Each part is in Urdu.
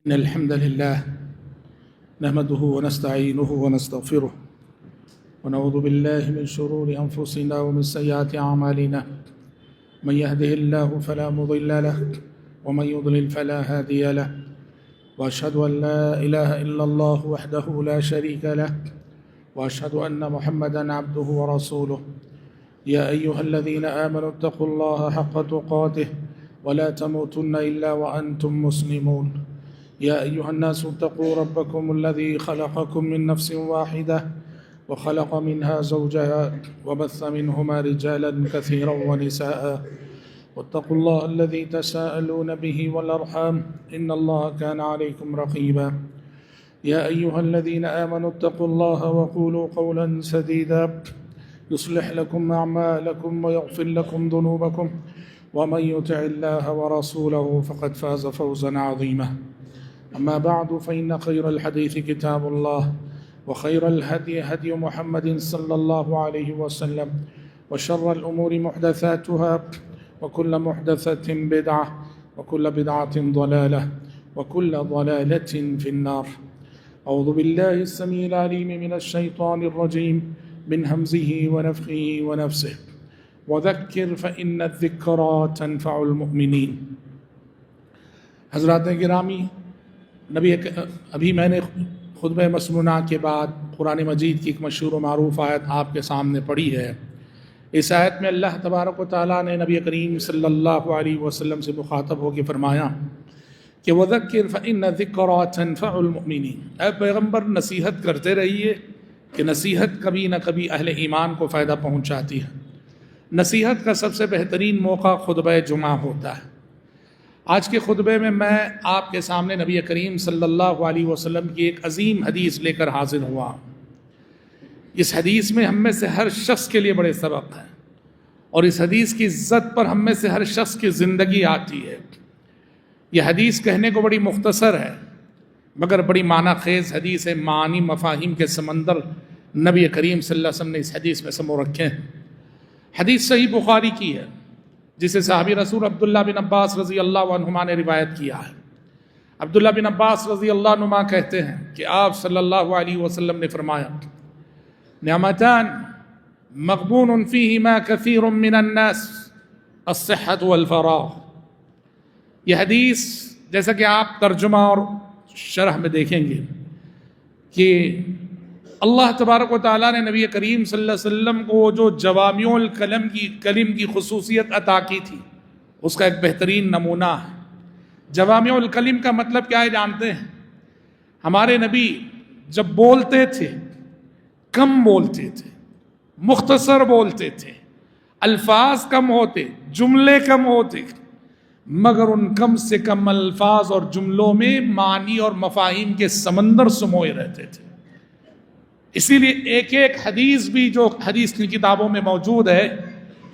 إن الحمد لله نحمده ونستعينه ونستغفره ونعوذ بالله من شرور أنفسنا ومن سيئات أعمالنا من يهده الله فلا مضل له ومن يضلل فلا هادي له وأشهد أن لا إله إلا الله وحده لا شريك له وأشهد أن محمدًا عبده ورسوله يا أيها الذين آمنوا اتقوا الله حق تقاته ولا تموتن إلا وأنتم مسلمون يا أيها الناس اتقوا ربكم الذي خلقكم من نفس واحدة وخلق منها زوجها وبث منهما رجالا كثيرا ونساء واتقوا الله الذي تساءلون به والأرحام إن الله كان عليكم رقيبا يا أيها الذين آمنوا اتقوا الله وقولوا قولا سديدا يصلح لكم أعمالكم ويغفر لكم ذنوبكم ومن يطع الله ورسوله فقد فاز فوزا عظيما أما بعد فإن خير الحديث كتاب الله وخير الهدي هدي محمد صلى الله عليه وسلم وشر الأمور محدثاتها وكل محدثة بدعة وكل بدعة ضلالة وكل ضلالة في النار أعوذ بالله السميع العليم من الشيطان الرجيم من همزه ونفخه ونفسه وذكر فإن الذكرى تنفع المؤمنين. حضرات گرامی، ابھی میں نے خطبہ مسنونہ کے بعد قرآن مجید کی ایک مشہور و معروف آیت آپ کے سامنے پڑھی ہے. اس آیت میں اللہ تبارک و تعالیٰ نے نبی کریم صلی اللہ علیہ وسلم سے مخاطب ہو کے فرمایا کہ وَذَكِّرْ فَإِنَّ الذِّكْرَى تَنْفَعُ الْمُؤْمِنِينَ. اے پیغمبر، نصیحت کرتے رہیے کہ نصیحت کبھی نہ کبھی اہل ایمان کو فائدہ پہنچاتی ہے. نصیحت کا سب سے بہترین موقع خطبہ جمعہ ہوتا ہے. آج کے خطبے میں آپ کے سامنے نبی کریم صلی اللہ علیہ وسلم کی ایک عظیم حدیث لے کر حاضر ہوا. اس حدیث میں ہم میں سے ہر شخص کے لیے بڑے سبق ہیں، اور اس حدیث کی عزت پر ہم میں سے ہر شخص کی زندگی آتی ہے. یہ حدیث کہنے کو بڑی مختصر ہے مگر بڑی معنی خیز حدیث ہے. معانی مفاہیم کے سمندر نبی کریم صلی اللہ علیہ وسلم نے اس حدیث میں سمو رکھے ہیں. حدیث صحیح بخاری کی ہے جسے صحابی رسول عبداللہ بن عباس رضی اللہ عنہما نے روایت کیا ہے. عبداللہ بن عباس رضی اللہ عنہما کہتے ہیں کہ آپ صلی اللہ علیہ وسلم نے فرمایا نعمتان مغبون فیہما کثیر من الناس الصحة والفراغ. یہ حدیث جیسا کہ آپ ترجمہ اور شرح میں دیکھیں گے کہ اللہ تبارک و تعالیٰ نے نبی کریم صلی اللہ علیہ وسلم کو جو جوامع الکلم کی خصوصیت عطا کی تھی اس کا ایک بہترین نمونہ ہے. جوامع الکلم کا مطلب کیا ہے جانتے ہیں؟ ہمارے نبی جب بولتے تھے کم بولتے تھے، مختصر بولتے تھے، الفاظ کم ہوتے، جملے کم ہوتے، مگر ان کم سے کم الفاظ اور جملوں میں معنی اور مفاہیم کے سمندر سموئے رہتے تھے. اسی لیے ایک ایک حدیث بھی جو حدیث کی کتابوں میں موجود ہے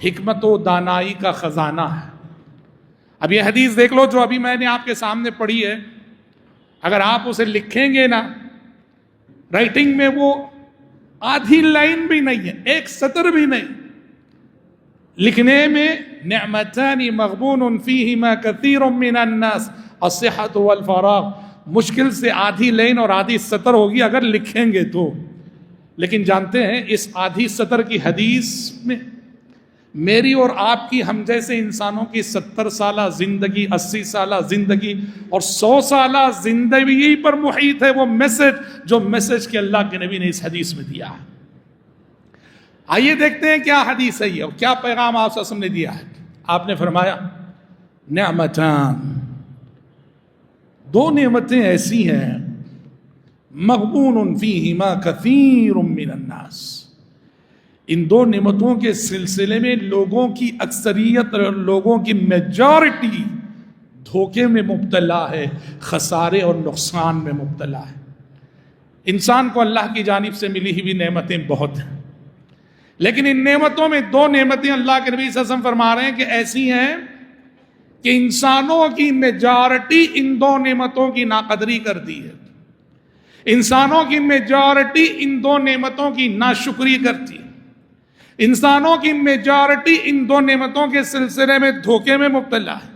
حکمت و دانائی کا خزانہ ہے. اب یہ حدیث دیکھ لو جو ابھی میں نے آپ کے سامنے پڑھی ہے، اگر آپ اسے لکھیں گے نا رائٹنگ میں، وہ آدھی لائن بھی نہیں ہے، ایک سطر بھی نہیں. لکھنے میں نعمتان مغبون فیہما کثیر من الناس الصحة والفراغ، مشکل سے آدھی لائن اور آدھی سطر ہوگی اگر لکھیں گے تو. لیکن جانتے ہیں اس آدھی سطر کی حدیث میں میری اور آپ کی، ہم جیسے انسانوں کی 70 سالہ زندگی، 80 سالہ زندگی اور 100 سالہ زندگی پر محیط ہے وہ میسج کہ اللہ کے نبی نے اس حدیث میں دیا ہے. آئیے دیکھتے ہیں کیا حدیث ہے یہ اور کیا پیغام آپ صلی اللہ علیہ وسلم نے دیا ہے. آپ نے فرمایا نعمتان، دو نعمتیں ایسی ہیں مغبون فیہما کثیر من الناس، ان دو نعمتوں کے سلسلے میں لوگوں کی اکثریت، لوگوں کی میجارٹی دھوکے میں مبتلا ہے، خسارے اور نقصان میں مبتلا ہے. انسان کو اللہ کی جانب سے ملی ہوئی نعمتیں بہت ہیں، لیکن ان نعمتوں میں دو نعمتیں اللہ کے نبی صلی اللہ علیہ وسلم فرما رہے ہیں کہ ایسی ہیں کہ انسانوں کی میجارٹی ان دو نعمتوں کی ناقدری کرتی ہے، انسانوں کی میجارٹی ان دو نعمتوں کی ناشکری کرتی ہے، انسانوں کی میجارٹی ان دو نعمتوں کے سلسلے میں دھوکے میں مبتلا ہے.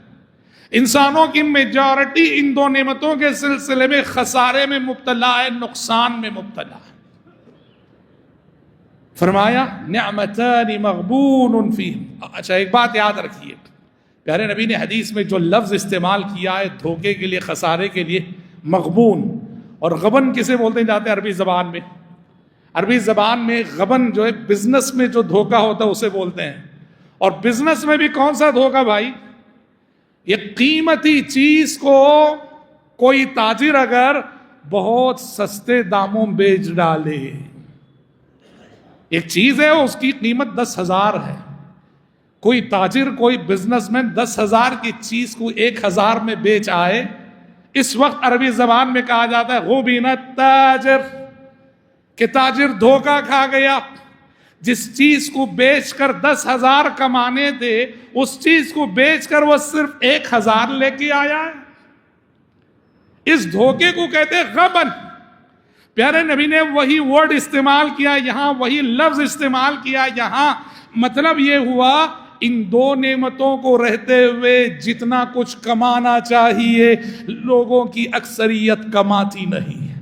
انسانوں کی میجورٹی ان دو نعمتوں کے سلسلے میں خسارے میں مبتلا ہے، نقصان میں مبتلا ہے۔ فرمایا نعمتان مغبون فیہم۔ اچھا ایک بات یاد رکھیے، پیارے نبی نے حدیث میں جو لفظ استعمال کیا ہے دھوکے کے لیے، خسارے کے لیے، مغبون، اور غبن کسے بولتے جاتے ہیں عربی زبان میں؟ عربی زبان میں غبن جو ہے بزنس میں جو دھوکا ہوتا ہے اسے بولتے ہیں۔ اور بزنس میں بھی کون سا دھوکا بھائی؟ یہ قیمتی چیز کو کوئی تاجر اگر بہت سستے داموں بیچ ڈالے، ایک چیز ہے اس کی قیمت 10,000 ہے، کوئی تاجر، کوئی بزنس مین 10,000 کی چیز کو 1,000 میں بیچ آئے، اس وقت عربی زبان میں کہا جاتا ہے غبن التاجر، کہ تاجر دھوکہ کھا گیا۔ جس چیز کو بیچ کر 10,000 کمانے تھے اس چیز کو بیچ کر وہ صرف 1,000 لے کے آیا ہے۔ اس دھوکے کو کہتے ہیں غبن۔ پیارے نبی نے وہی ورڈ استعمال کیا یہاں، وہی لفظ استعمال کیا یہاں۔ مطلب یہ ہوا ان دو نعمتوں کو رہتے ہوئے جتنا کچھ کمانا چاہیے لوگوں کی اکثریت کماتی نہیں ہے،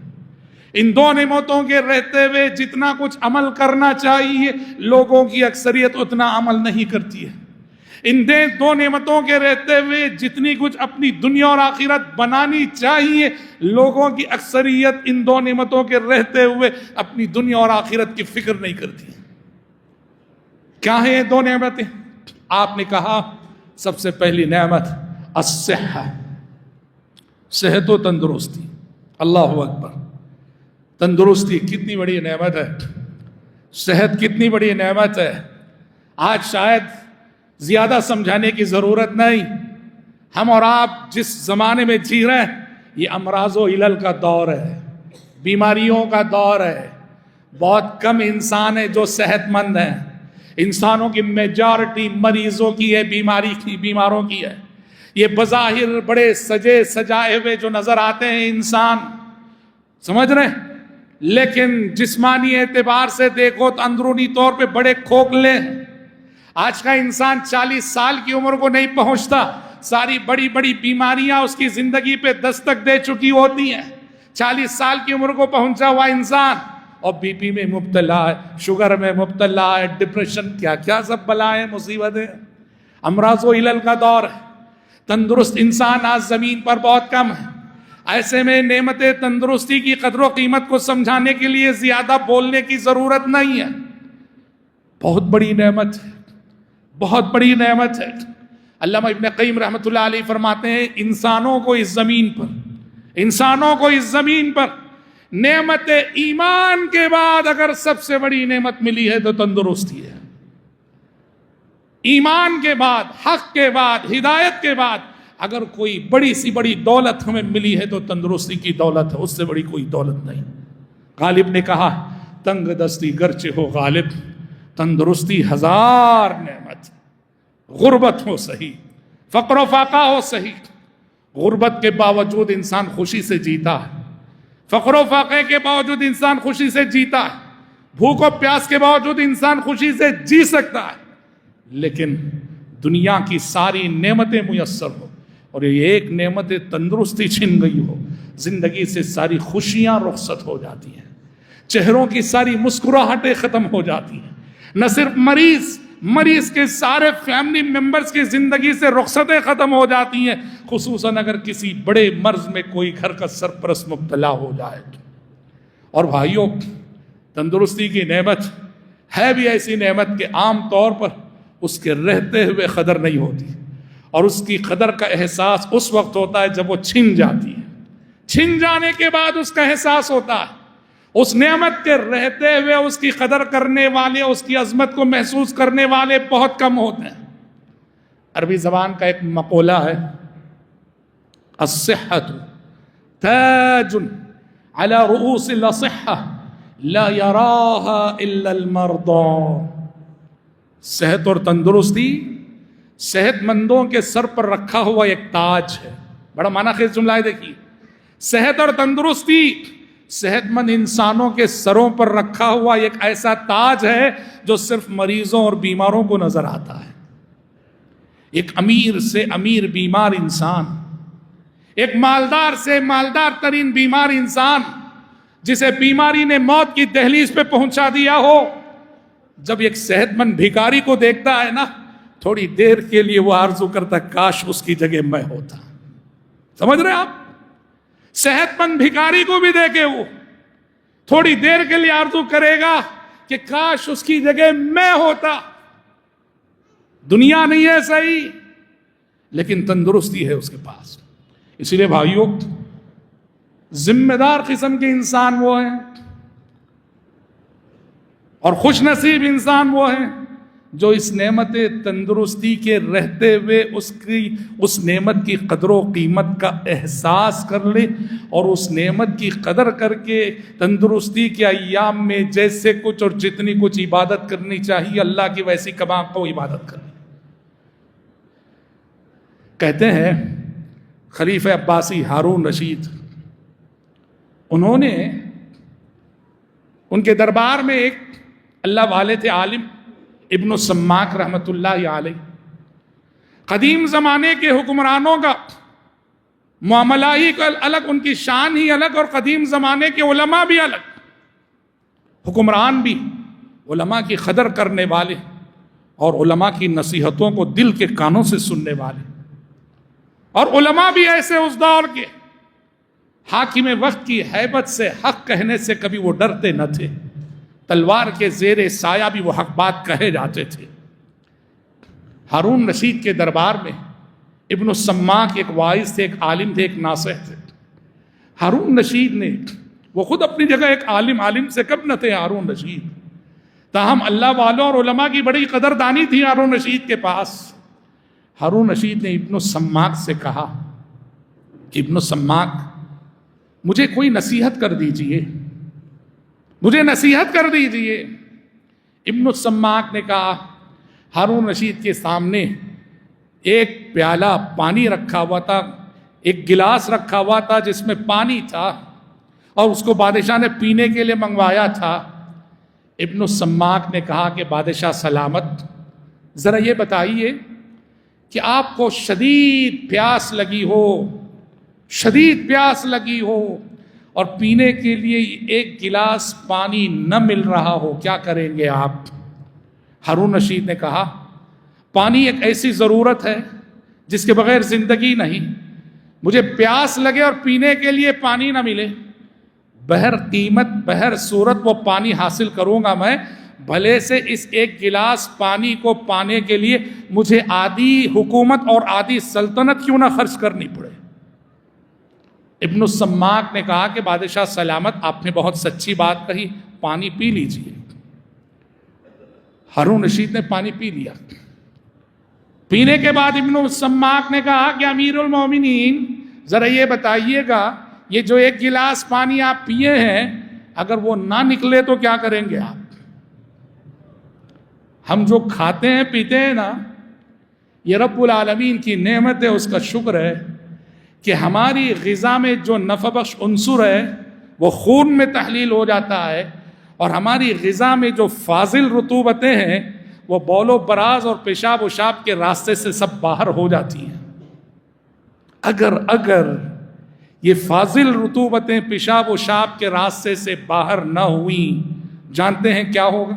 ان دو نعمتوں کے رہتے ہوئے جتنا کچھ عمل کرنا چاہیے لوگوں کی اکثریت اتنا عمل نہیں کرتی ہے، ان دو نعمتوں کے رہتے ہوئے جتنی کچھ اپنی دنیا اور آخرت بنانی چاہیے لوگوں کی اکثریت ان دو نعمتوں کے رہتے ہوئے اپنی دنیا اور آخرت کی فکر نہیں کرتی۔ کیا ہیں یہ دو نعمتیں؟ آپ نے کہا سب سے پہلی نعمت الصحہ، صحت و تندرستی۔ اللہ اکبر، تندرستی کتنی بڑی نعمت ہے، صحت کتنی بڑی نعمت ہے۔ آج شاید زیادہ سمجھانے کی ضرورت نہیں، ہم اور آپ جس زمانے میں جی رہے ہیں یہ امراض و علل کا دور ہے، بیماریوں کا دور ہے۔ بہت کم انسان ہے جو صحت مند ہیں، انسانوں کی میجارٹی مریضوں کی ہے، بیماروں کی ہے۔ یہ بظاہر بڑے سجے سجائے ہوئے جو نظر آتے ہیں انسان، سمجھ رہے ہیں، لیکن جسمانی اعتبار سے دیکھو تو اندرونی طور پہ بڑے کھوکھلے ہیں۔ آج کا انسان 40 سال کی عمر کو نہیں پہنچتا، ساری بڑی بڑی بیماریاں اس کی زندگی پہ دستک دے چکی ہوتی ہیں۔ 40 سال کی عمر کو پہنچا ہوا انسان اور بی پی میں مبتلا ہے، شوگر میں مبتلا ہے، ڈپریشن، کیا کیا سب بلائیں مصیبتیں، امراض و علل کا دور ہے۔ تندرست انسان آج زمین پر بہت کم ہے۔ ایسے میں نعمت تندرستی کی قدر و قیمت کو سمجھانے کے لیے زیادہ بولنے کی ضرورت نہیں ہے۔ بہت بڑی نعمت ہے، بہت بڑی نعمت ہے۔ علامہ ابن قیم رحمۃ اللہ علیہ فرماتے ہیں انسانوں کو اس زمین پر نعمت ایمان کے بعد اگر سب سے بڑی نعمت ملی ہے تو تندرستی ہے۔ ایمان کے بعد، حق کے بعد، ہدایت کے بعد اگر کوئی بڑی سی بڑی دولت ہمیں ملی ہے تو تندرستی کی دولت ہے، اس سے بڑی کوئی دولت نہیں۔ غالب نے کہا تنگ دستی گرچہ ہو غالب، تندرستی 1000 نعمت، غربت ہو صحیح، فقر و فاقہ ہو صحیح، غربت کے باوجود انسان خوشی سے جیتا ہے، فقر و فاقے کے باوجود انسان خوشی سے جیتا ہے، بھوک و پیاس کے باوجود انسان خوشی سے جی سکتا ہے، لیکن دنیا کی ساری نعمتیں میسر ہو اور یہ ایک نعمت تندرستی چھن گئی ہو، زندگی سے ساری خوشیاں رخصت ہو جاتی ہیں، چہروں کی ساری مسکراہٹیں ختم ہو جاتی ہیں۔ نہ صرف مریض کے سارے فیملی ممبرز کی زندگی سے رخصتیں ختم ہو جاتی ہیں، خصوصاً اگر کسی بڑے مرض میں کوئی گھر کا سرپرست مبتلا ہو جائے۔ اور بھائیوں، تندرستی کی نعمت ہے بھی ایسی نعمت کہ عام طور پر اس کے رہتے ہوئے قدر نہیں ہوتی، اور اس کی قدر کا احساس اس وقت ہوتا ہے جب وہ چھن جاتی ہے۔ چھن جانے کے بعد اس کا احساس ہوتا ہے۔ اس نعمت کے رہتے ہوئے اس کی قدر کرنے والے، اس کی عظمت کو محسوس کرنے والے بہت کم ہوتے ہیں۔ عربی زبان کا ایک مقولہ ہے الصحۃ تاج علی رؤوس الاصحہ لا یراها الا المرضى۔ صحت اور تندرستی صحت مندوں کے سر پر رکھا ہوا ایک تاج ہے۔ بڑا معنی خیز جملہ ہے، دیکھیے، صحت اور تندرستی صحت مند انسانوں کے سروں پر رکھا ہوا ایک ایسا تاج ہے جو صرف مریضوں اور بیماروں کو نظر آتا ہے۔ ایک امیر سے امیر بیمار انسان، ایک مالدار سے مالدار ترین بیمار انسان، جسے بیماری نے موت کی دہلیز پہ پہنچا دیا ہو، جب ایک صحت مند بھکاری کو دیکھتا ہے نا، تھوڑی دیر کے لیے وہ آرزو کرتا کاش اس کی جگہ میں ہوتا۔ سمجھ رہے آپ؟ صحت مند بھکاری کو بھی دیکھے وہ تھوڑی دیر کے لیے آرزو کرے گا کہ کاش اس کی جگہ میں ہوتا۔ دنیا نہیں ہے صحیح، لیکن تندرستی ہے اس کے پاس۔ اسی لیے بھائیوں، ذمہ دار قسم کے انسان وہ ہیں اور خوش نصیب انسان وہ ہیں جو اس نعمت تندرستی کے رہتے ہوئے اس نعمت کی قدر و قیمت کا احساس کر لے، اور اس نعمت کی قدر کر کے تندرستی کے ایام میں جیسے کچھ اور جتنی کچھ عبادت کرنی چاہیے اللہ کی ویسی کما کو عبادت کرے۔ کہتے ہیں خلیفہ عباسی ہارون رشید، انہوں نے ان کے دربار میں ایک اللہ والے تھے عالم ابن السماک رحمت اللہ علیہ۔ قدیم زمانے کے حکمرانوں کا معاملہ ہی الگ، ان کی شان ہی الگ، اور قدیم زمانے کے علماء بھی الگ۔ حکمران بھی علماء کی قدر کرنے والے اور علماء کی نصیحتوں کو دل کے کانوں سے سننے والے، اور علماء بھی ایسے اس دور کے حاکم وقت کی ہیبت سے، حق کہنے سے کبھی وہ ڈرتے نہ تھے، تلوار کے زیر سایہ بھی وہ حق بات کہے جاتے تھے۔ ہارون رشید کے دربار میں ابن السماک ایک واعظ تھے، ایک عالم تھے، ایک ناصح تھے۔ ہارون رشید نے، وہ خود اپنی جگہ ایک عالم سے کم نہ تھے ہارون رشید، تاہم اللہ والوں اور علماء کی بڑی قدردانی تھی ہارون رشید کے پاس۔ ہارون رشید نے ابن السماک سے کہا کہ ابن السماک، مجھے کوئی نصیحت کر دیجئے، مجھے نصیحت کر دیجئے۔ ابن السماک نے کہا، ہارون رشید کے سامنے ایک پیالہ پانی رکھا ہوا تھا، ایک گلاس رکھا ہوا تھا جس میں پانی تھا، اور اس کو بادشاہ نے پینے کے لیے منگوایا تھا۔ ابن السماک نے کہا کہ بادشاہ سلامت، ذرا یہ بتائیے کہ آپ کو شدید پیاس لگی ہو، شدید پیاس لگی ہو، اور پینے کے لیے ایک گلاس پانی نہ مل رہا ہو، کیا کریں گے آپ؟ ہارون رشید نے کہا، پانی ایک ایسی ضرورت ہے جس کے بغیر زندگی نہیں۔ مجھے پیاس لگے اور پینے کے لیے پانی نہ ملے، بہر قیمت بہر صورت وہ پانی حاصل کروں گا میں، بھلے سے اس ایک گلاس پانی کو پانے کے لیے مجھے آدھی حکومت اور آدھی سلطنت کیوں نہ خرچ کرنی پڑے۔ ابن السماک نے کہا کہ بادشاہ سلامت، آپ نے بہت سچی بات کہی، پانی پی لیجئے۔ ہارون رشید نے پانی پی لیا۔ پینے کے بعد ابن السماک نے کہا کہ امیر المومنین، ذرا یہ بتائیے گا، یہ جو ایک گلاس پانی آپ پیے ہیں، اگر وہ نہ نکلے تو کیا کریں گے آپ؟ ہم جو کھاتے ہیں پیتے ہیں نا، یہ رب العالمین کی نعمت ہے، اس کا شکر ہے کہ ہماری غذا میں جو نفع بخش عنصر ہے وہ خون میں تحلیل ہو جاتا ہے، اور ہماری غذا میں جو فاضل رطوبتیں ہیں وہ بول و براز اور پیشاب و شاب کے راستے سے سب باہر ہو جاتی ہیں۔ اگر یہ فاضل رطوبتیں پیشاب و شاب کے راستے سے باہر نہ ہوئیں، جانتے ہیں کیا ہوگا؟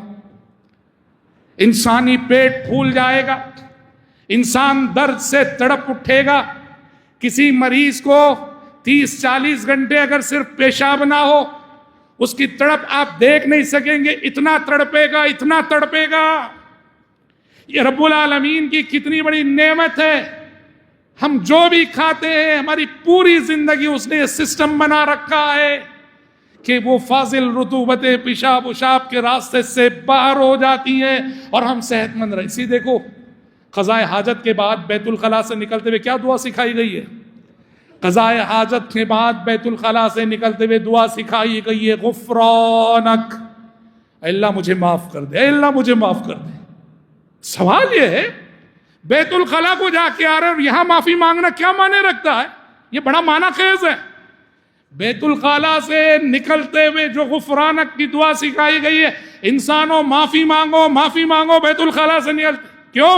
انسانی پیٹ پھول جائے گا، انسان درد سے تڑپ اٹھے گا۔ کسی مریض کو 30-40 گھنٹے اگر صرف پیشاب نہ ہو، اس کی تڑپ آپ دیکھ نہیں سکیں گے، اتنا تڑپے گا، اتنا تڑپے گا۔ یہ رب العالمین کی کتنی بڑی نعمت ہے۔ ہم جو بھی کھاتے ہیں، ہماری پوری زندگی اس نے یہ سسٹم بنا رکھا ہے کہ وہ فاضل رطوبتیں پیشاب و شاب کے راستے سے باہر ہو جاتی ہیں اور ہم صحت مند رہے۔ اسی دیکھو، قضاء حاجت کے بعد بیت الخلاء سے نکلتے ہوئے کیا دعا سکھائی گئی ہے؟ قضاء حاجت کے بعد بیت الخلاء سے نکلتے ہوئے دعا سکھائی گئی ہے، غفرانک، اے اللہ مجھے معاف کر دے، اے اللہ مجھے معاف کر دے۔ سوال یہ ہے، بیت الخلاء کو جا کے آ رہے اور یہاں معافی مانگنا کیا معنی رکھتا ہے؟ یہ بڑا معنی خیز ہے۔ بیت الخلاء سے نکلتے ہوئے جو غفرانک کی دعا سکھائی گئی ہے، انسانوں معافی مانگو، معافی مانگو، بیت الخلاء سے نکلتے کیوں؟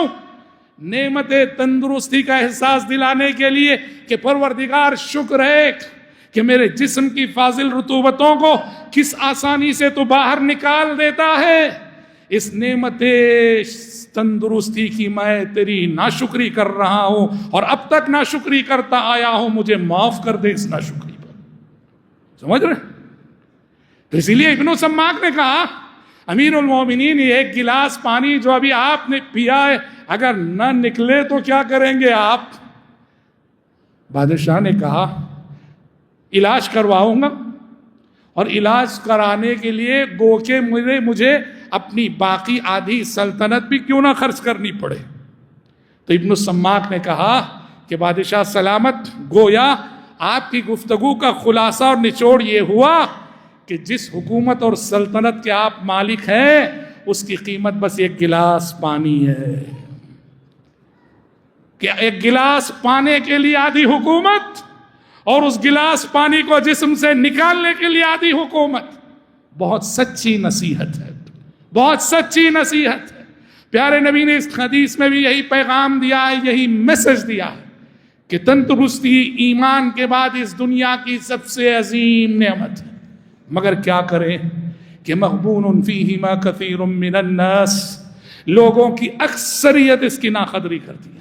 نعمت تندرستی کا احساس دلانے کے لیے کہ پروردگار شکر ہے کہ میرے جسم کی فاضل رطوبتوں کو کس آسانی سے تو باہر نکال دیتا ہے. اس نعمت تندرستی کی میں تیری ناشکری کر رہا ہوں اور اب تک ناشکری کرتا آیا ہوں, مجھے معاف کر دے اس ناشکری پر. سمجھ رہے؟ تو اسی لیے ابن سماک نے کہا امیر المومنین یہ ایک گلاس پانی جو ابھی آپ نے پیا ہے اگر نہ نکلے تو کیا کریں گے آپ؟ بادشاہ نے کہا علاج کرواؤں گا, اور علاج کرانے کے لیے گو کہ مجھے اپنی باقی آدھی سلطنت بھی کیوں نہ خرچ کرنی پڑے. تو ابن السماک نے کہا کہ بادشاہ سلامت, گویا آپ کی گفتگو کا خلاصہ اور نچوڑ یہ ہوا کہ جس حکومت اور سلطنت کے آپ مالک ہیں اس کی قیمت بس ایک گلاس پانی ہے. کہ ایک گلاس پانے کے لیے آدھی حکومت اور اس گلاس پانی کو جسم سے نکالنے کے لیے آدھی حکومت. بہت سچی نصیحت ہے, بہت سچی نصیحت ہے. پیارے نبی نے اس حدیث میں بھی یہی پیغام دیا ہے, یہی میسج دیا ہے کہ تندرستی ایمان کے بعد اس دنیا کی سب سے عظیم نعمت ہے. مگر کیا کریں کہ مغبون فیہما کثیر من الناس, لوگوں کی اکثریت اس کی ناقدری کرتی ہے.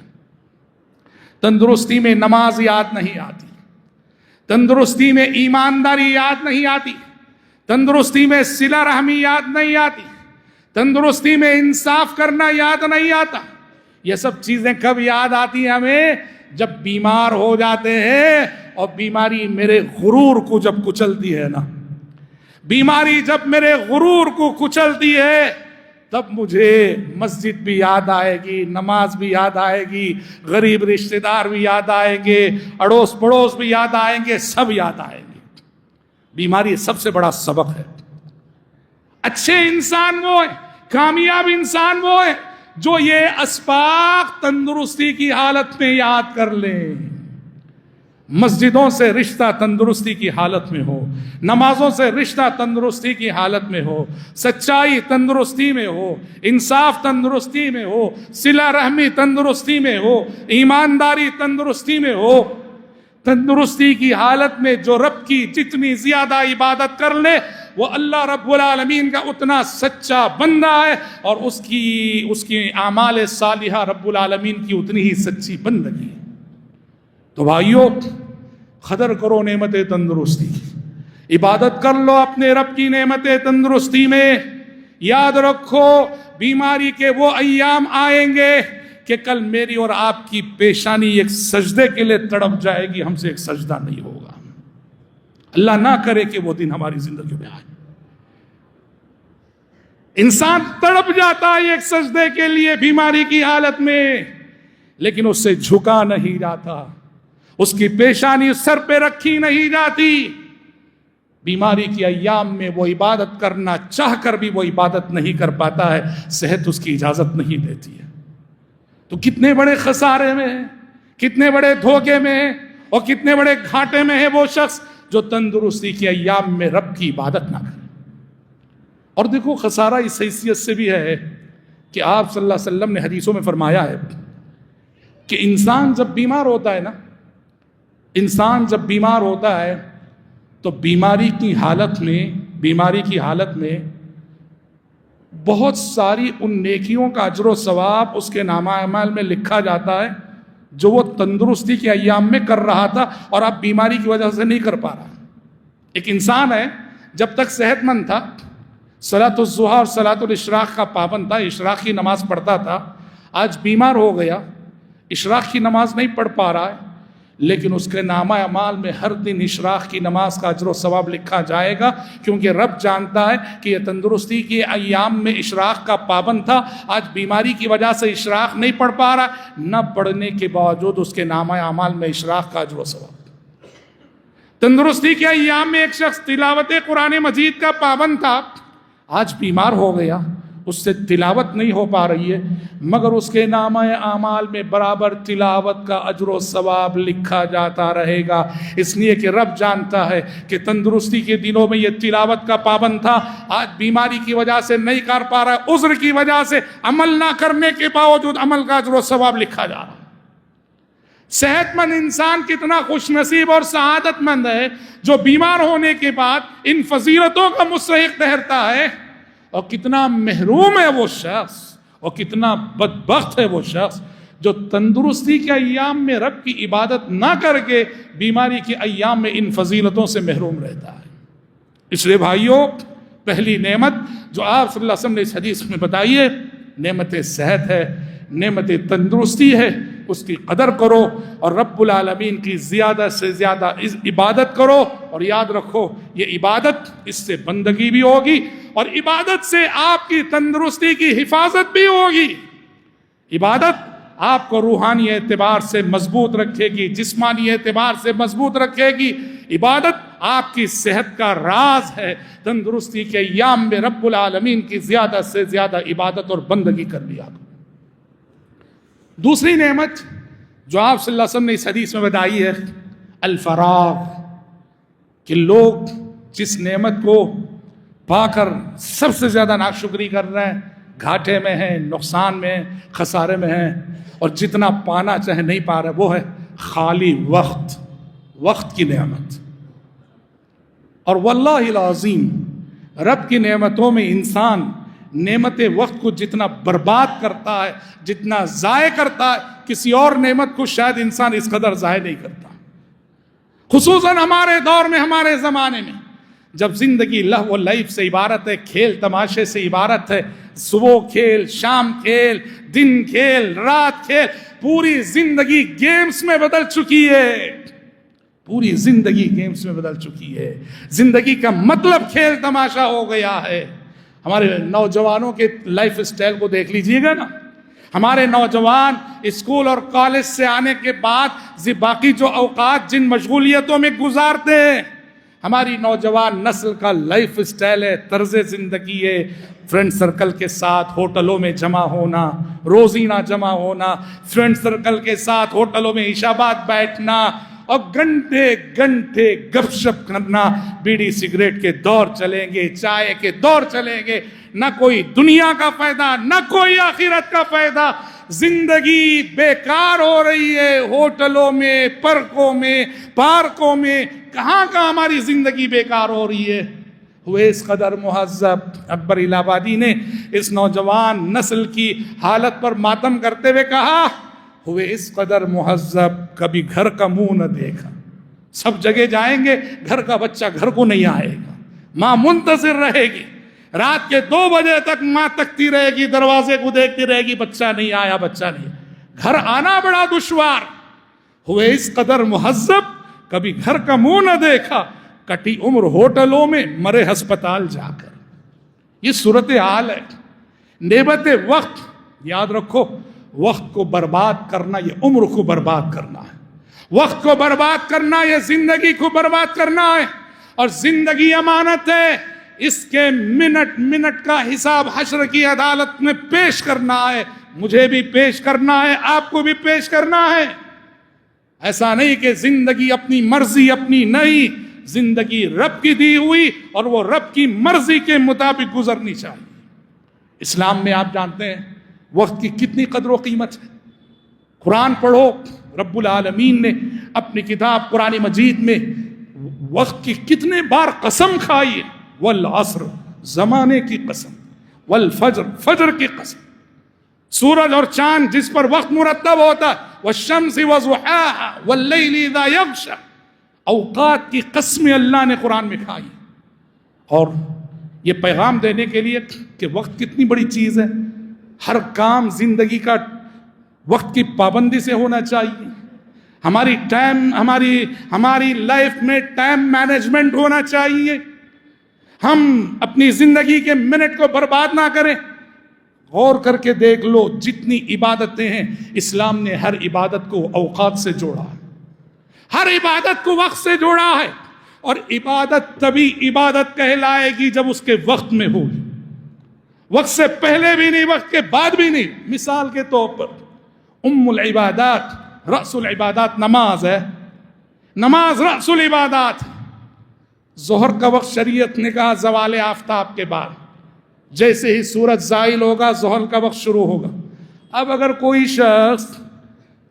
تندرستی میں نماز یاد نہیں آتی, تندرستی میں ایمانداری یاد نہیں آتی, تندرستی میں صلہ رحمی یاد نہیں آتی, تندرستی میں انصاف کرنا یاد نہیں آتا. یہ سب چیزیں کب یاد آتی ہیں ہمیں؟ جب بیمار ہو جاتے ہیں اور بیماری میرے غرور کو جب کچلتی ہے نا, بیماری جب میرے غرور کو کچلتی ہے تب مجھے مسجد بھی یاد آئے گی, نماز بھی یاد آئے گی, غریب رشتہ دار بھی یاد آئیں گے, اڑوس پڑوس بھی یاد آئیں گے, سب یاد آئیں گے. بیماری سب سے بڑا سبق ہے. اچھے انسان وہ ہیں, کامیاب انسان وہ ہیں جو یہ اسباق تندرستی کی حالت میں یاد کر لیں. مسجدوں سے رشتہ تندرستی کی حالت میں ہو, نمازوں سے رشتہ تندرستی کی حالت میں ہو, سچائی تندرستی میں ہو, انصاف تندرستی میں ہو, صلہ رحمی تندرستی میں ہو, ایمانداری تندرستی میں ہو. تندرستی کی حالت میں جو رب کی جتنی زیادہ عبادت کر لے وہ اللہ رب العالمین کا اتنا سچا بندہ ہے, اور اس کی اعمال صالحہ رب العالمین کی اتنی ہی سچی بندگی ہے. تو بھائیو, قدر کرو نعمت تندرستی کی, عبادت کر لو اپنے رب کی نعمت تندرستی میں. یاد رکھو بیماری کے وہ ایام آئیں گے کہ کل میری اور آپ کی پیشانی ایک سجدے کے لیے تڑپ جائے گی, ہم سے ایک سجدہ نہیں ہوگا. اللہ نہ کرے کہ وہ دن ہماری زندگی میں آئے. انسان تڑپ جاتا ہے ایک سجدے کے لیے بیماری کی حالت میں, لیکن اس سے جھکا نہیں جاتا, اس کی پیشانی سر پہ رکھی نہیں جاتی. بیماری کے ایام میں وہ عبادت کرنا چاہ کر بھی وہ عبادت نہیں کر پاتا ہے, صحت اس کی اجازت نہیں دیتی ہے. تو کتنے بڑے خسارے میں ہے, کتنے بڑے دھوکے میں ہے, اور کتنے بڑے گھاٹے میں ہے وہ شخص جو تندرستی کے ایام میں رب کی عبادت نہ کرے. اور دیکھو خسارہ اس حیثیت سے بھی ہے کہ آپ صلی اللہ علیہ وسلم نے حدیثوں میں فرمایا ہے کہ انسان جب بیمار ہوتا ہے نا, انسان جب بیمار ہوتا ہے تو بیماری کی حالت میں بہت ساری ان نیکیوں کا اجر و ثواب اس کے نامہ اعمال میں لکھا جاتا ہے جو وہ تندرستی کے ایام میں کر رہا تھا اور اب بیماری کی وجہ سے نہیں کر پا رہا. ایک انسان ہے جب تک صحت مند تھا, صلاۃ الضحیٰ اور صلاۃ الاشراق کا پابند تھا, اشراق کی نماز پڑھتا تھا. آج بیمار ہو گیا, اشراق کی نماز نہیں پڑھ پا رہا ہے, لیکن اس کے نامہ اعمال میں ہر دن اشراق کی نماز کا اجر و ثواب لکھا جائے گا, کیونکہ رب جانتا ہے کہ یہ تندرستی کے ایام میں اشراق کا پابند تھا, آج بیماری کی وجہ سے اشراق نہیں پڑھ پا رہا, نہ پڑھنے کے باوجود اس کے نامہ اعمال میں اشراق کا اجر و ثواب. تندرستی کے ایام میں ایک شخص تلاوت قرآن مجید کا پابند تھا, آج بیمار ہو گیا, اس سے تلاوت نہیں ہو پا رہی ہے، مگر اس کے نامہ اعمال میں برابر تلاوت کا اجر و ثواب لکھا جاتا رہے گا، اس لیے کہ رب جانتا ہے کہ تندرستی کے دنوں میں یہ تلاوت کا پابند تھا، آج بیماری کی وجہ سے نہیں کر پا رہا ہے، عذر کی وجہ سے عمل نہ کرنے کے باوجود عمل کا اجر و ثواب لکھا جا رہا ہے۔ صحت مند انسان کتنا خوش نصیب اور سعادت مند ہے جو بیمار ہونے کے بعد ان فضیلتوں کا مستحق ٹھہرتا ہے، اور کتنا محروم ہے وہ شخص، اور کتنا بدبخت ہے وہ شخص جو تندرستی کے ایام میں رب کی عبادت نہ کر کے بیماری کے ایام میں ان فضیلتوں سے محروم رہتا ہے۔ اس لیے بھائیوں، پہلی نعمت جو آپ صلی اللہ علیہ وسلم نے اس حدیث میں بتائی ہے، نعمت صحت ہے، نعمت تندرستی ہے، اس کی قدر کرو اور رب العالمین کی زیادہ سے زیادہ عبادت کرو، اور یاد رکھو یہ عبادت، اس سے بندگی بھی ہوگی اور عبادت سے آپ کی تندرستی کی حفاظت بھی ہوگی۔ عبادت آپ کو روحانی اعتبار سے مضبوط رکھے گی، جسمانی اعتبار سے مضبوط رکھے گی۔ عبادت آپ کی صحت کا راز ہے۔ تندرستی کے ایام میں رب العالمین کی زیادہ سے زیادہ عبادت اور بندگی کر لیا کرو۔ دوسری نعمت جو آپ صلی اللہ علیہ وسلم نے اس حدیث میں بتائی ہے، الفراغ، کہ لوگ جس نعمت کو پا کر سب سے زیادہ ناشکری کر رہے ہیں، گھاٹے میں ہیں، نقصان میں ہیں، خسارے میں ہیں، اور جتنا پانا چاہے نہیں پا رہے، وہ ہے خالی وقت، وقت کی نعمت۔ اور واللہ العظیم رب کی نعمتوں میں انسان نعمت وقت کو جتنا برباد کرتا ہے، جتنا ضائع کرتا ہے، کسی اور نعمت کو شاید انسان اس قدر ضائع نہیں کرتا۔ خصوصاً ہمارے دور میں، ہمارے زمانے میں، جب زندگی لہو و لعب سے عبارت ہے، کھیل تماشے سے عبارت ہے، صبح کھیل، شام کھیل، دن کھیل، رات کھیل، پوری زندگی گیمز میں بدل چکی ہے، پوری زندگی گیمز میں بدل چکی ہے، زندگی کا مطلب کھیل تماشا ہو گیا ہے۔ ہمارے نوجوانوں کے لائف سٹائل کو دیکھ لیجئے گا نا، ہمارے نوجوان اسکول اور کالج سے آنے کے بعد باقی جو اوقات جن مشغولیتوں میں گزارتے ہیں، ہماری نوجوان نسل کا لائف سٹائل ہے، طرز زندگی ہے، فرینڈ سرکل کے ساتھ ہوٹلوں میں جمع ہونا، روزینہ جمع ہونا، فرینڈ سرکل کے ساتھ ہوٹلوں میں عشاء بعد بیٹھنا اور گھنٹے گھنٹے گپ شپ کرنا، بیڑی سگریٹ کے دور چلیں گے، چائے کے دور چلیں گے، نہ کوئی دنیا کا فائدہ، نہ کوئی آخرت کا فائدہ، زندگی بیکار ہو رہی ہے، ہوٹلوں میں، پارکوں میں، کہاں ہماری زندگی بیکار ہو رہی ہے۔ ہوئے اس قدر مہذب، اکبر الہ آبادی نے اس نوجوان نسل کی حالت پر ماتم کرتے ہوئے کہا، ہوئے اس قدر مہذب، کبھی گھر کا منہ نہ دیکھا، سب جگہ جائیں گے، گھر کا بچہ گھر کو نہیں آئے گا، ماں منتظر رہے گی، رات کے 2 بجے تک ماں تکتی رہے گی، دروازے کو دیکھتی رہے گی، بچہ نہیں آیا، بچہ نہیں آیا، گھر آنا بڑا دشوار۔ ہوئے اس قدر مہذب، کبھی گھر کا منہ نہ دیکھا، کٹی عمر ہوٹلوں میں، مرے ہسپتال جا کر۔ یہ صورتحال ہے۔ نعمت وقت، یاد رکھو، وقت کو برباد کرنا یہ عمر کو برباد کرنا ہے، وقت کو برباد کرنا یہ زندگی کو برباد کرنا ہے، اور زندگی امانت ہے، اس کے منٹ منٹ کا حساب حشر کی عدالت میں پیش کرنا ہے، مجھے بھی پیش کرنا ہے، آپ کو بھی پیش کرنا ہے۔ ایسا نہیں کہ زندگی اپنی مرضی اپنی نہیں، زندگی رب کی دی ہوئی اور وہ رب کی مرضی کے مطابق گزرنی چاہیے۔ اسلام میں آپ جانتے ہیں وقت کی کتنی قدر و قیمت ہے۔ قرآن پڑھو، رب العالمین نے اپنی کتاب قرآن مجید میں وقت کی کتنے بار قسم کھائی ہے، والعصر، زمانے کی قسم، والفجر، فجر کی قسم، سورج اور چاند جس پر وقت مرتب ہوتا ہے، والشمس وضحاها واللیل اذا یغشی، اوقات کی قسمیں اللہ نے قرآن میں کھائی، اور یہ پیغام دینے کے لیے کہ وقت کتنی بڑی چیز ہے۔ ہر کام زندگی کا وقت کی پابندی سے ہونا چاہیے، ہماری لائف میں ٹائم مینجمنٹ ہونا چاہیے، ہم اپنی زندگی کے منٹ کو برباد نہ کریں۔ غور کر کے دیکھ لو، جتنی عبادتیں ہیں، اسلام نے ہر عبادت کو اوقات سے جوڑا ہے، ہر عبادت کو وقت سے جوڑا ہے، اور عبادت تبھی عبادت کہلائے گی جب اس کے وقت میں ہوگی، وقت سے پہلے بھی نہیں، وقت کے بعد بھی نہیں. مثال کے طور پر ام العبادات، رأس العبادات نماز ہے. نماز رأس العبادات. ظہر کا وقت شریعت نے کہا زوال آفتاب کے بعد، جیسے ہی سورج زائل ہوگا ظہر کا وقت شروع ہوگا. اب اگر کوئی شخص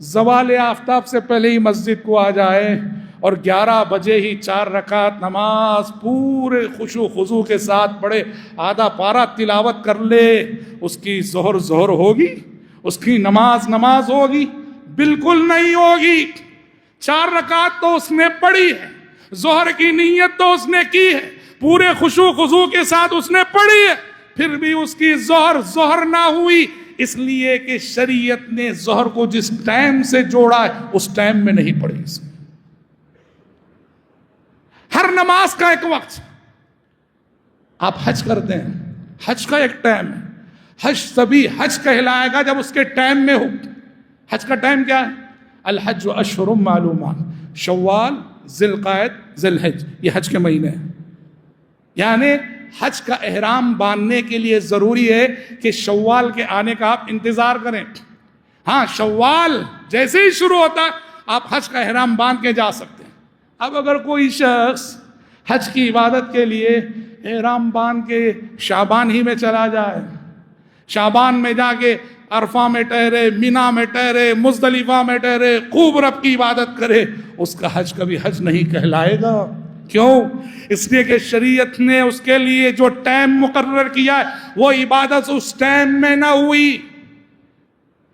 زوال آفتاب سے پہلے ہی مسجد کو آ جائے اور 11 بجے ہی 4 رکعت نماز پورے خشوع خضوع کے ساتھ پڑھے، آدھا پارہ تلاوت کر لے، اس کی ظہر ہوگی؟ اس کی نماز ہوگی؟ بالکل نہیں ہوگی. 4 رکعت تو اس نے پڑھی ہے، ظہر کی نیت تو اس نے کی ہے، پورے خشوع خضوع کے ساتھ اس نے پڑھی ہے، پھر بھی اس کی ظہر نہ ہوئی، اس لیے کہ شریعت نے ظہر کو جس ٹائم سے جوڑا ہے اس ٹائم میں نہیں پڑھی. اس ہر نماز کا ایک وقت. آپ حج کرتے ہیں، حج کا ایک ٹائم ہے. حج تبھی حج کہلائے گا جب اس کے ٹائم میں ہو. حج کا ٹائم کیا ہے؟ الحج اشہر معلومات، شوال، ذی القعدہ، ذی الحج، یہ حج کے مہینے ہیں. یعنی حج کا احرام باندھنے کے لیے ضروری ہے کہ شوال کے آنے کا آپ انتظار کریں. ہاں، شوال جیسے ہی شروع ہوتا ہے آپ حج کا احرام باندھ کے جا سکتے ہیں. اب اگر کوئی شخص حج کی عبادت کے لیے احرام باندھ کے شعبان ہی میں چلا جائے، شعبان میں جا کے عرفہ میں ٹھہرے، مینا میں ٹھہرے، مزدلفہ میں ٹھہرے، خوب رب کی عبادت کرے، اس کا حج کبھی حج نہیں کہلائے گا. کیوں؟ اس لیے کہ شریعت نے اس کے لیے جو ٹائم مقرر کیا ہے وہ عبادت اس ٹائم میں نہ ہوئی.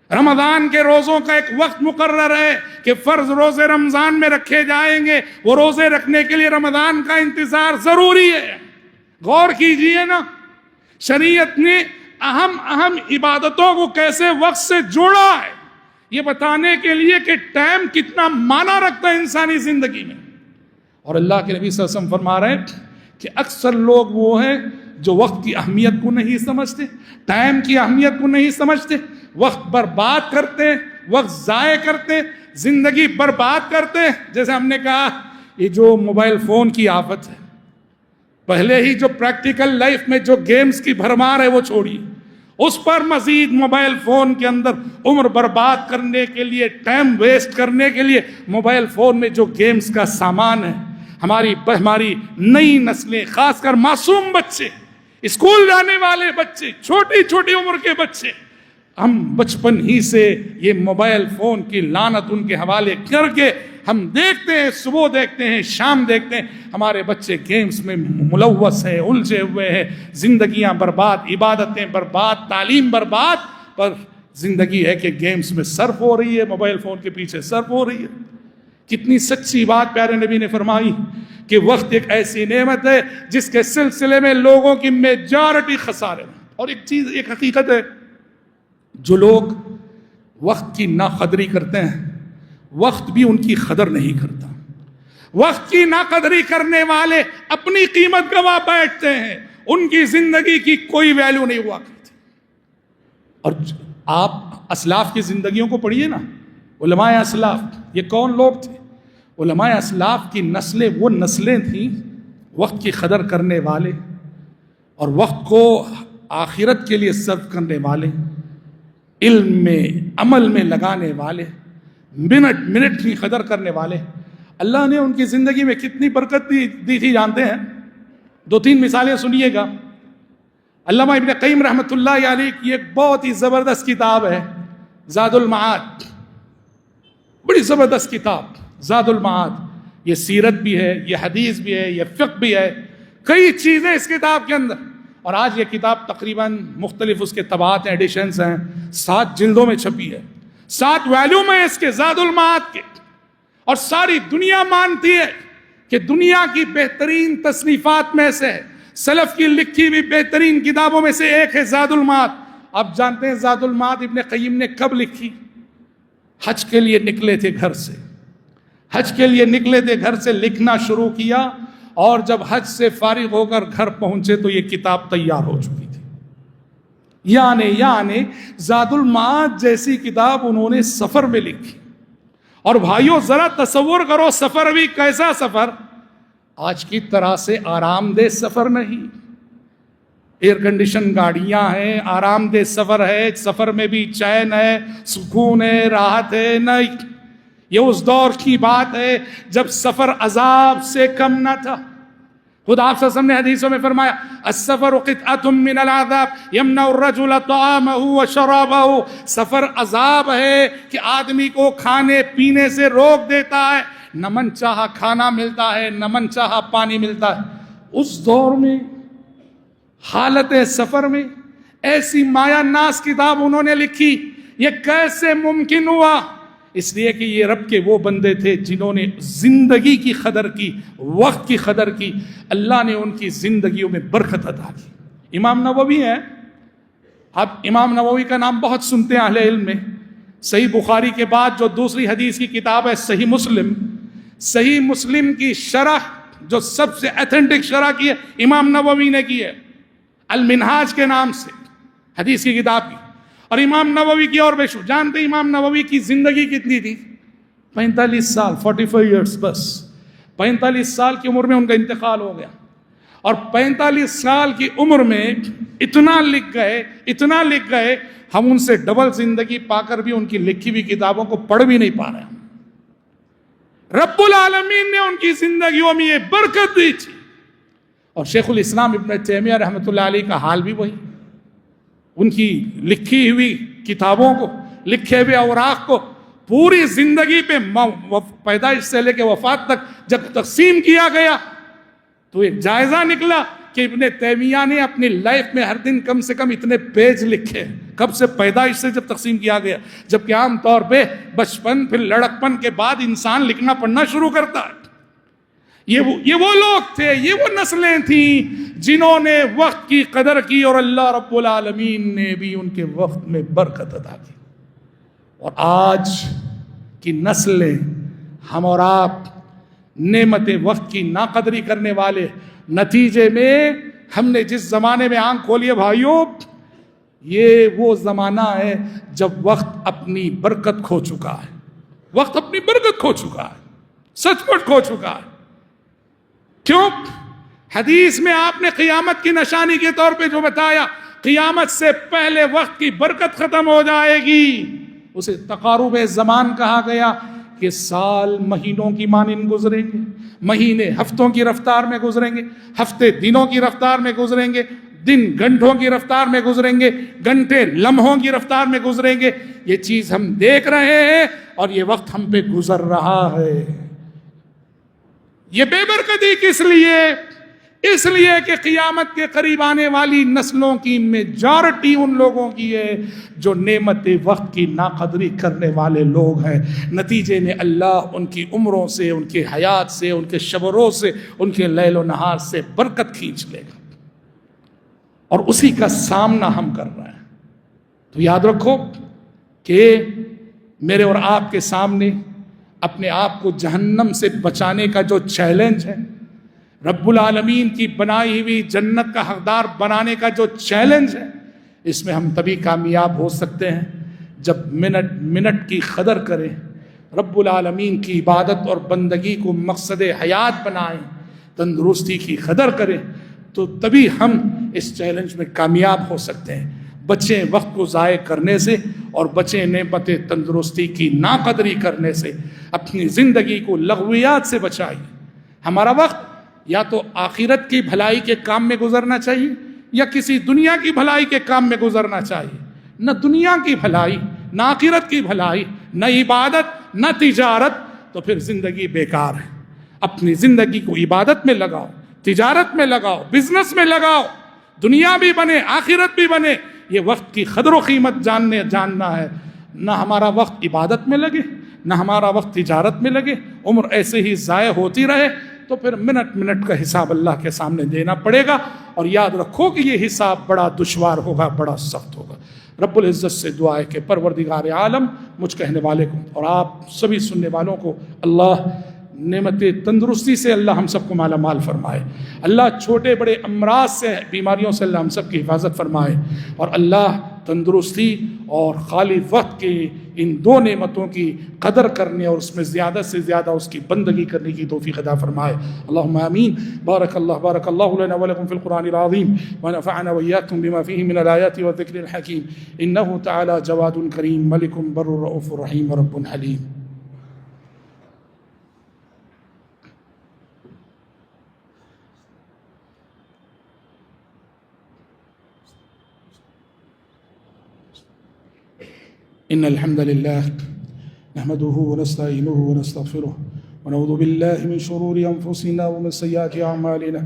رمضان کے روزوں کا ایک وقت مقرر ہے کہ فرض روزے رمضان میں رکھے جائیں گے، وہ روزے رکھنے کے لیے رمضان کا انتظار ضروری ہے. غور کیجئے نا، شریعت نے اہم عبادتوں کو کیسے وقت سے جوڑا ہے، یہ بتانے کے لیے کہ ٹائم کتنا معنی رکھتا ہے انسانی زندگی میں. اور اللہ کے نبی صلی اللہ علیہ وسلم فرما رہے ہیں کہ اکثر لوگ وہ ہیں جو وقت کی اہمیت کو نہیں سمجھتے، ٹائم کی اہمیت کو نہیں سمجھتے، وقت برباد کرتے، وقت ضائع کرتے، زندگی برباد کرتے. جیسے ہم نے کہا یہ جو موبائل فون کی آفت ہے، پہلے ہی جو پریکٹیکل لائف میں جو گیمز کی بھرمار ہے وہ چھوڑی، اس پر مزید موبائل فون کے اندر عمر برباد کرنے کے لیے، ٹائم ویسٹ کرنے کے لیے موبائل فون میں جو گیمز کا سامان ہے، ہماری نئی نسلیں، خاص کر معصوم بچے، اسکول جانے والے بچے، چھوٹی چھوٹی عمر کے بچے، ہم بچپن ہی سے یہ موبائل فون کی لعنت ان کے حوالے کر کے ہم دیکھتے ہیں، صبح دیکھتے ہیں، شام دیکھتے ہیں، ہمارے بچے گیمز میں ملوث ہیں، الجھے ہوئے ہیں، زندگیاں برباد، عبادتیں برباد، تعلیم برباد، پر زندگی ہے کہ گیمز میں صرف ہو رہی ہے، موبائل فون کے پیچھے صرف ہو رہی ہے. کتنی سچی بات پیارے نبی نے فرمائی کہ وقت ایک ایسی نعمت ہے جس کے سلسلے میں لوگوں کی میجارٹی خسارے میں. اور ایک حقیقت ہے، جو لوگ وقت کی ناقدری کرتے ہیں وقت بھی ان کی قدر نہیں کرتا. وقت کی ناقدری کرنے والے اپنی قیمت گوا بیٹھتے ہیں، ان کی زندگی کی کوئی ویلیو نہیں ہوا کرتی. اور آپ اسلاف کی زندگیوں کو پڑھیے نا، علماء اسلاف یہ کون لوگ تھے؟ علماء اسلاف کی نسلیں وہ نسلیں تھیں وقت کی قدر کرنے والے اور وقت کو آخرت کے لیے صرف کرنے والے، علم میں عمل میں لگانے والے، منٹ کی قدر کرنے والے. اللہ نے ان کی زندگی میں کتنی برکت دی تھی جانتے ہیں؟ 2-3 مثالیں سنیے گا. علامہ ابن قیم رحمۃ اللہ علیہ کی ایک بہت ہی زبردست کتاب ہے زاد المعاد، بڑی زبردست کتاب زاد المعاد. یہ سیرت بھی ہے، یہ حدیث بھی ہے، یہ فقہ بھی ہے، کئی چیزیں اس کتاب کے اندر. اور آج یہ کتاب تقریباً مختلف اس کے طبعات ہیں، ایڈیشنز ہیں، 7 جلدوں میں چھپی ہے، 7 والیوم ہیں اس کے زاد المعاد کے. اور ساری دنیا مانتی ہے کہ دنیا کی بہترین تصنیفات میں سے، سلف کی لکھی بھی بہترین کتابوں میں سے ایک ہے زاد المعاد. آپ جانتے ہیں زاد المعاد ابن قیم نے کب لکھی؟ حج کے لیے نکلے تھے گھر سے، حج کے لیے نکلے تھے گھر سے، لکھنا شروع کیا، اور جب حج سے فارغ ہو کر گھر پہنچے تو یہ کتاب تیار ہو چکی تھی. یعنی زاد المعاد جیسی کتاب انہوں نے سفر میں لکھی. اور بھائیوں ذرا تصور کرو، سفر بھی کیسا سفر؟ آج کی طرح سے آرام دہ سفر نہیں. ایئر کنڈیشن گاڑیاں ہیں، آرام دہ سفر ہے، سفر میں بھی چین ہے، سکون ہے، راحت ہے، نہیں، یہ اس دور کی بات ہے جب سفر عذاب سے کم نہ تھا۔ خود آپ صلی اللہ علیہ وسلم نے حدیثوں میں فرمایا السفر قطعۃ من العذاب یمنع الرجل طعامہ وشرابہ، سفر عذاب ہے کہ آدمی کو کھانے پینے سے روک دیتا ہے، نہ من چاہا کھانا ملتا ہے، نہ من چاہا پانی ملتا ہے۔ اس دور میں حالت سفر میں ایسی مایا ناز کتاب انہوں نے لکھی، یہ کیسے ممکن ہوا؟ اس لیے کہ یہ رب کے وہ بندے تھے جنہوں نے زندگی کی قدر کی، وقت کی قدر کی، اللہ نے ان کی زندگیوں میں برکت عطا کی۔ امام نووی ہیں، آپ امام نووی کا نام بہت سنتے ہیں اہل علم میں۔ صحیح بخاری کے بعد جو دوسری حدیث کی کتاب ہے صحیح مسلم، صحیح مسلم کی شرح جو سب سے ایتھنٹک شرح کی ہے امام نووی نے کی ہے، المنہاج کے نام سے حدیث کی کتاب کی۔ اور امام نووی کی اور بے شمار، جانتے ہیں امام نووی کی زندگی کتنی تھی؟ 45 سال، 45 ایئرس، بس 45 سال کی عمر میں ان کا انتقال ہو گیا۔ اور 45 سال کی عمر میں اتنا لکھ گئے ہم ان سے ڈبل زندگی پا کر بھی ان کی لکھی ہوئی کتابوں کو پڑھ بھی نہیں پا رہے ہیں۔ رب العالمین نے ان کی زندگیوں میں یہ برکت دی تھی۔ اور شیخ الاسلام ابن تیمیہ رحمۃ اللہ علیہ کا حال بھی وہی، ان کی لکھی ہوئی کتابوں کو، لکھے ہوئے اوراق کو پوری زندگی پہ پیدائش سے لے کے وفات تک جب تقسیم کیا گیا تو ایک جائزہ نکلا کہ ابن تیمیہ نے اپنی لائف میں ہر دن کم سے کم اتنے پیج لکھے، کب سے؟ پیدائش سے جب تقسیم کیا گیا، جبکہ عام طور پہ بچپن پھر لڑکپن کے بعد انسان لکھنا پڑھنا شروع کرتا ہے۔ یہ وہ لوگ تھے، یہ وہ نسلیں تھیں جنہوں نے وقت کی قدر کی، اور اللہ رب العالمین نے بھی ان کے وقت میں برکت عطا کی۔ اور آج کی نسلیں، ہم اور آپ نعمت وقت کی ناقدری کرنے والے، نتیجے میں ہم نے جس زمانے میں آنکھ کھولی ہے بھائیوں، یہ وہ زمانہ ہے جب وقت اپنی برکت کھو چکا ہے، وقت اپنی برکت کھو چکا ہے، سچ مچ کھو چکا ہے۔ کیوں؟ حدیث میں آپ نے قیامت کی نشانی کے طور پہ جو بتایا، قیامت سے پہلے وقت کی برکت ختم ہو جائے گی، اسے تقارب زمان کہا گیا کہ سال مہینوں کی مانند گزریں گے، مہینے ہفتوں کی رفتار میں گزریں گے، ہفتے دنوں کی رفتار میں گزریں گے، دن گھنٹوں کی رفتار میں گزریں گے، گھنٹے لمحوں کی رفتار میں گزریں گے۔ یہ چیز ہم دیکھ رہے ہیں اور یہ وقت ہم پہ گزر رہا ہے۔ یہ بے برکتی کس لیے؟ اس لیے کہ قیامت کے قریب آنے والی نسلوں کی میجارٹی ان لوگوں کی ہے جو نعمت وقت کی ناقدری کرنے والے لوگ ہیں۔ نتیجے میں اللہ ان کی عمروں سے، ان کی حیات سے، ان کے شب و روز سے، ان کے لیل و نہار سے برکت کھینچ لے گا، اور اسی کا سامنا ہم کر رہے ہیں۔ تو یاد رکھو کہ میرے اور آپ کے سامنے اپنے آپ کو جہنم سے بچانے کا جو چیلنج ہے، رب العالمین کی بنائی ہوئی جنت کا حقدار بنانے کا جو چیلنج ہے، اس میں ہم تبھی کامیاب ہو سکتے ہیں جب منٹ منٹ کی قدر کریں، رب العالمین کی عبادت اور بندگی کو مقصد حیات بنائیں، تندرستی کی قدر کریں، تو تبھی ہم اس چیلنج میں کامیاب ہو سکتے ہیں۔ بچیں وقت کو ضائع کرنے سے، اور بچیں نعمت تندرستی کی ناقدری کرنے سے، اپنی زندگی کو لغویات سے بچائیے۔ ہمارا وقت یا تو آخرت کی بھلائی کے کام میں گزرنا چاہیے یا کسی دنیا کی بھلائی کے کام میں گزرنا چاہیے۔ نہ دنیا کی بھلائی، نہ آخرت کی بھلائی، نہ عبادت، نہ تجارت، تو پھر زندگی بیکار ہے۔ اپنی زندگی کو عبادت میں لگاؤ، تجارت میں لگاؤ، بزنس میں لگاؤ، دنیا بھی بنے، آخرت بھی بنے۔ یہ وقت کی قدر و قیمت جاننا ہے۔ نہ ہمارا وقت عبادت میں لگے، نہ ہمارا وقت تجارت میں لگے، عمر ایسے ہی ضائع ہوتی رہے، تو پھر منٹ منٹ کا حساب اللہ کے سامنے دینا پڑے گا۔ اور یاد رکھو کہ یہ حساب بڑا دشوار ہوگا، بڑا سخت ہوگا۔ رب العزت سے دعا ہے کہ پروردگار عالم مجھ کہنے والے کو اور آپ سبھی سننے والوں کو اللہ نعمت تندرستی سے اللہ ہم سب کو مالا مال فرمائے۔ اللہ چھوٹے بڑے امراض سے، بیماریوں سے اللہ ہم سب کی حفاظت فرمائے، اور اللہ تندرستی اور خالی وقت کے ان دو نعمتوں کی قدر کرنے اور اس میں زیادہ سے زیادہ اس کی بندگی کرنے کی توفیق عطا فرمائے. اللہم آمین. بارک اللہ لنا ولکم فی القرآن العظیم ونفعنا وإیاکم بما فیہ من الآیات والذکر الحکیم. انہ تعالی جواد کریم ملک بر رؤوف رحیم رب حلیم. إن الحمد لله نحمده ونستعينه ونستغفره ونعوذ بالله من شرور أنفسنا ومن سيئات أعمالنا.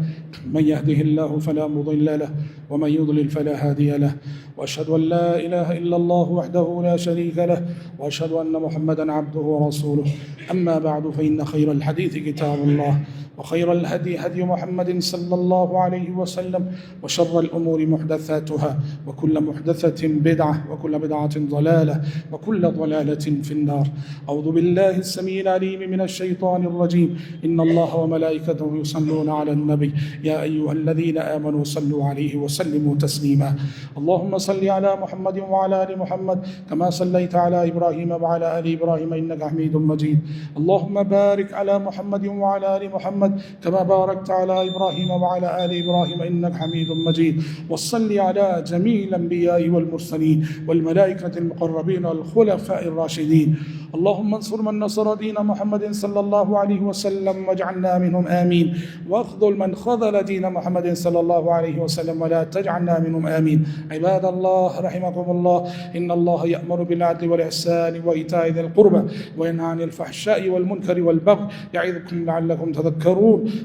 من يهده الله فلا مضل له ومن يضلل فلا هادي له. وأشهد أن لا إله إلا الله وحده لا شريك له وأشهد أن محمدا عبده ورسوله. أما بعد فإن خير الحديث كتاب الله وخير الهدي هدي محمد صلى الله عليه وسلم وشر الأمور محدثاتها وكل محدثة بدعة وكل بدعة ضلالة وكل ضلالة في النار. أعوذ بالله السميع العليم من الشيطان الرجيم. إن الله وملائكته يصلون على النبي يا أيها الذين آمنوا صلوا عليه وسلموا تسليما. اللهم صل على محمد وعلى آل محمد كما صليت على إبراهيم وعلى آل إبراهيم إنك حميد مجيد. اللهم بارك على محمد وعلى آل محمد كما باركت على إبراهيم وعلى آل إبراهيم إنك حميد مجيد. وصل على جميع الأنبياء والمرسلين والملائكة المقربين والخلفاء الراشدين. اللهم انصر من نصر دين محمد صلى الله عليه وسلم واجعلنا منهم آمين. واخذل من خذل دين محمد صلى الله عليه وسلم ولا تجعلنا منهم آمين. عباد الله رحمكم الله، إن الله يأمر بالعدل والإحسان وإيتاء ذي القربى وينهى عن الفحشاء والمنكر والبغي يعظكم لعلكم تذكرون.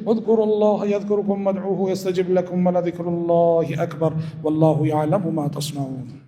واذكروا الله يذكركم وادعوه يستجب لكم ولذكر الله أكبر والله يعلم ما تصنعون.